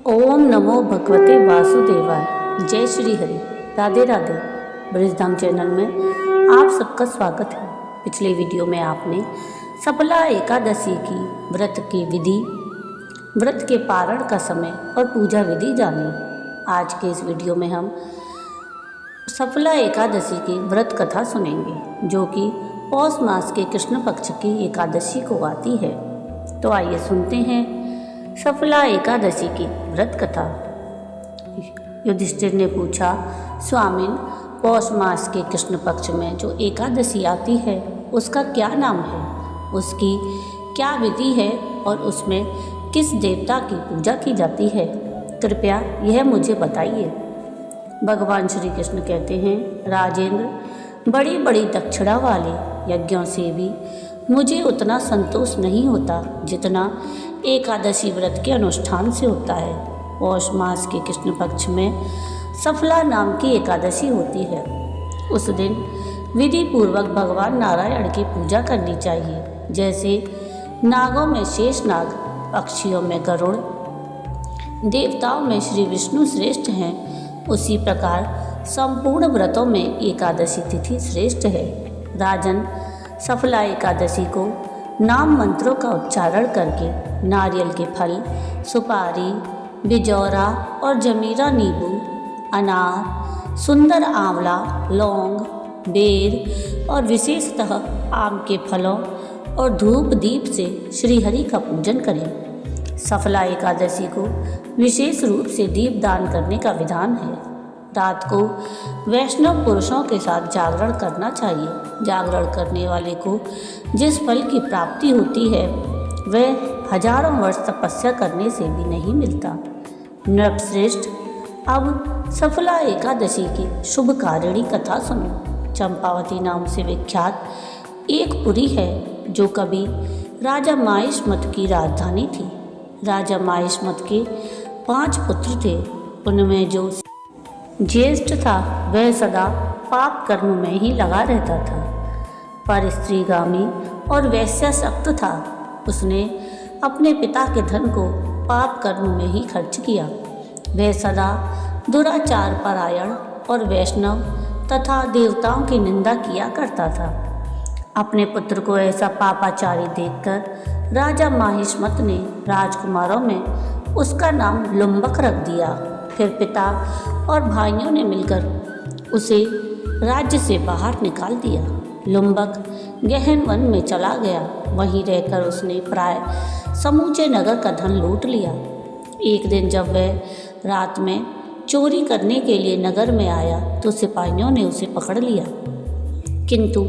ओम नमो भगवते वासुदेवाय। जय श्री हरि। राधे राधे। ब्रजधाम चैनल में आप सबका स्वागत है। पिछले वीडियो में आपने सफला एकादशी की व्रत की विधि, व्रत के पारण का समय और पूजा विधि जानी। आज के इस वीडियो में हम सफला एकादशी की व्रत कथा सुनेंगे, जो कि पौष मास के कृष्ण पक्ष की एकादशी को आती है। तो आइए सुनते हैं सफला एकादशी की व्रत कथा। युधिष्ठिर ने पूछा, स्वामिन, पौष मास के कृष्ण पक्ष में जो एकादशी आती है उसका क्या नाम है, उसकी क्या विधि है और उसमें किस देवता की पूजा की जाती है, कृपया यह मुझे बताइए। भगवान श्री कृष्ण कहते हैं, राजेंद्र, बड़ी बड़ी दक्षिणा वाले यज्ञों से भी मुझे उतना संतोष नहीं होता जितना एकादशी व्रत के अनुष्ठान से होता है। पौष मास के कृष्ण पक्ष में सफला नाम की एकादशी होती है। उस दिन विधि पूर्वक भगवान नारायण की पूजा करनी चाहिए। जैसे नागों में शेष नाग, पक्षियों में गरुड़, देवताओं में श्री विष्णु श्रेष्ठ हैं, उसी प्रकार संपूर्ण व्रतों में एकादशी तिथि श्रेष्ठ है। राजन, सफला एकादशी को नाम मंत्रों का उच्चारण करके नारियल के फल, सुपारी, बिजौरा और जमीरा नींबू, अनार, सुंदर आंवला, लौंग, बेर और विशेषतः आम के फलों और धूप दीप से श्रीहरि का पूजन करें। सफला एकादशी को विशेष रूप से दीप दान करने का विधान है। रात को वैष्णव पुरुषों के साथ जागरण करना चाहिए। जागरण करने वाले को जिस फल की प्राप्ति होती है वह हजारों वर्ष तपस्या करने से भी नहीं मिलता। नृपश्रेष्ठ, अब सफला एकादशी की शुभ कारिणी कथा सुनो। चंपावती नाम से विख्यात एक पुरी है जो कभी राजा माहिष्मत की राजधानी थी। राजा माहिष्मत के 5 पुत्र थे। उनमें जो ज्येष्ठ था वह सदा पाप कर्म में ही लगा रहता था, पर स्त्रीगामी और वैश्यासक्त था। उसने अपने पिता के धन को पाप कर्म में ही खर्च किया। वह सदा दुराचार परायण और वैष्णव तथा देवताओं की निंदा किया करता था। अपने पुत्र को ऐसा पापाचारी देखकर राजा माहिष्मत ने राजकुमारों में उसका नाम लुम्बक रख दिया। फिर पिता और भाइयों ने मिलकर उसे राज्य से बाहर निकाल दिया। लुम्बक गहन वन में चला गया। वहीं रहकर उसने प्राय समूचे नगर का धन लूट लिया। एक दिन जब वह रात में चोरी करने के लिए नगर में आया तो सिपाहियों ने उसे पकड़ लिया, किंतु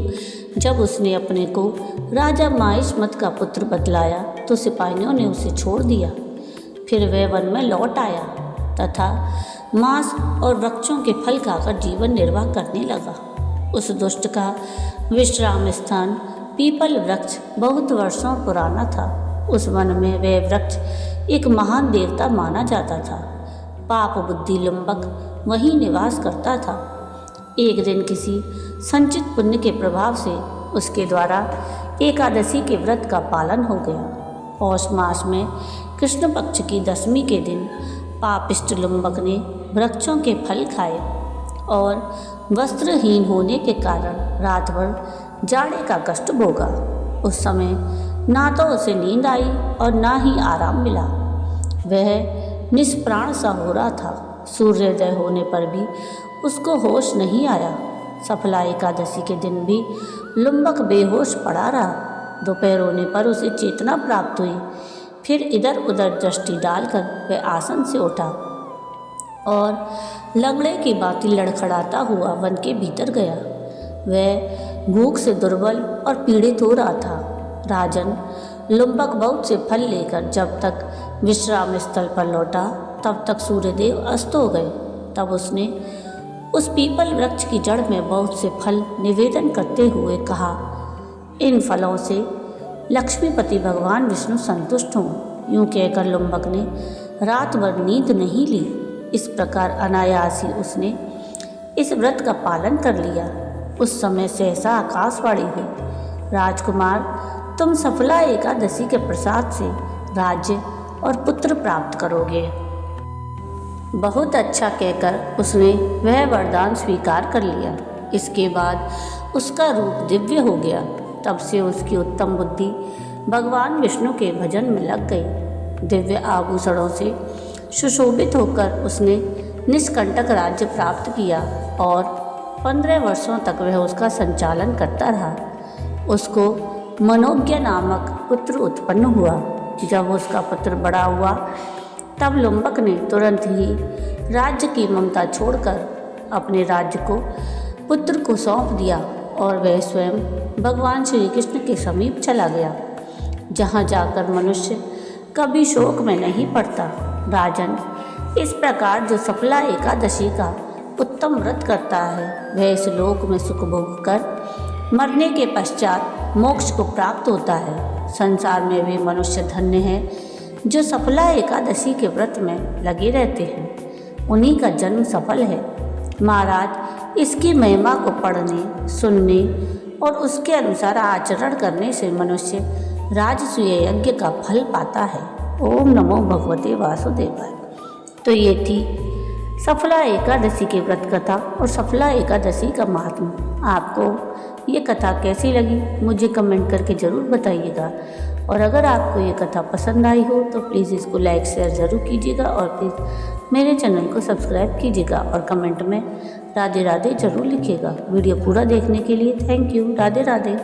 जब उसने अपने को राजा माहिष्मत का पुत्र बतलाया तो सिपाहियों ने उसे छोड़ दिया। फिर वह वन में लौट आया तथा मांस और वृक्षों के फल खाकर जीवन निर्वाह करने लगा। उस दुष्ट का विश्राम स्थान पीपल वृक्ष बहुत वर्षों पुराना था। उस वन में वह वृक्ष एक महान देवता माना जाता था। पाप बुद्धि लुम्बक वहीं निवास करता था। एक दिन किसी संचित पुण्य के प्रभाव से उसके द्वारा एकादशी के व्रत का पालन हो गया। पौष मास में कृष्ण पक्ष की दशमी के दिन पापिष्ट लुम्बक ने वृक्षों के फल खाए और वस्त्रहीन होने के कारण रात भर जाड़े का कष्ट भोगा। उस समय ना तो उसे नींद आई और ना ही आराम मिला। वह निष्प्राण सा हो रहा था। सूर्योदय होने पर भी उसको होश नहीं आया। सफला एकादशी के दिन भी लुम्बक बेहोश पड़ा रहा। दोपहर होने पर उसे चेतना प्राप्त हुई। फिर इधर उधर दृष्टि डालकर वह आसन से उठा और लंगड़े की बाती लड़खड़ाता हुआ वन के भीतर गया। वह भूख से दुर्बल और पीड़ित हो रहा था। राजन, लुम्बक बहुत से फल लेकर जब तक विश्राम स्थल पर लौटा तब तक सूर्यदेव अस्त हो गए। तब उसने उस पीपल वृक्ष की जड़ में बहुत से फल निवेदन करते हुए कहा, इन फलों से लक्ष्मीपति भगवान विष्णु संतुष्ट हों। यूँ कहकर लुम्बक ने रात भर नींद नहीं ली। इस प्रकार अनायास ही उसने इस व्रत का पालन कर लिया। उस समय सहसा आकाशवाणी हुई, राजकुमार, तुम सफला एकादशी के प्रसाद से राज्य और पुत्र प्राप्त करोगे। बहुत अच्छा कहकर उसने वह वरदान स्वीकार कर लिया। इसके बाद उसका रूप दिव्य हो गया। तब से उसकी उत्तम बुद्धि भगवान विष्णु के भजन में लग गई। दिव्य आभूषणों से सुशोभित होकर उसने निष्कंटक राज्य प्राप्त किया और 15 वर्षों तक वह उसका संचालन करता रहा। उसको मनोज्ञ नामक पुत्र उत्पन्न हुआ। जब उसका पुत्र बड़ा हुआ तब लुम्बक ने तुरंत ही राज्य की ममता छोड़कर अपने राज्य को पुत्र को सौंप दिया और वह स्वयं भगवान श्री कृष्ण के समीप चला गया, जहाँ जाकर मनुष्य कभी शोक में नहीं पड़ता। राजन, इस प्रकार जो सफला एकादशी का उत्तम व्रत करता है वह इस लोक में सुख भोग कर मरने के पश्चात मोक्ष को प्राप्त होता है। संसार में वे मनुष्य धन्य हैं जो सफला एकादशी के व्रत में लगे रहते हैं, उन्हीं का जन्म सफल है। महाराज, इसकी महिमा को पढ़ने, सुनने और उसके अनुसार आचरण करने से मनुष्य राजसूय यज्ञ का फल पाता है। ओम नमो भगवते वासुदेवाय। तो ये थी सफला एकादशी की व्रत कथा और सफला एकादशी का महात्मा। आपको ये कथा कैसी लगी मुझे कमेंट करके ज़रूर बताइएगा। और अगर आपको ये कथा पसंद आई हो तो प्लीज़ इसको लाइक शेयर ज़रूर कीजिएगा और प्लीज़ मेरे चैनल को सब्सक्राइब कीजिएगा और कमेंट में राधे राधे ज़रूर लिखिएगा। वीडियो पूरा देखने के लिए थैंक यू। राधे राधे।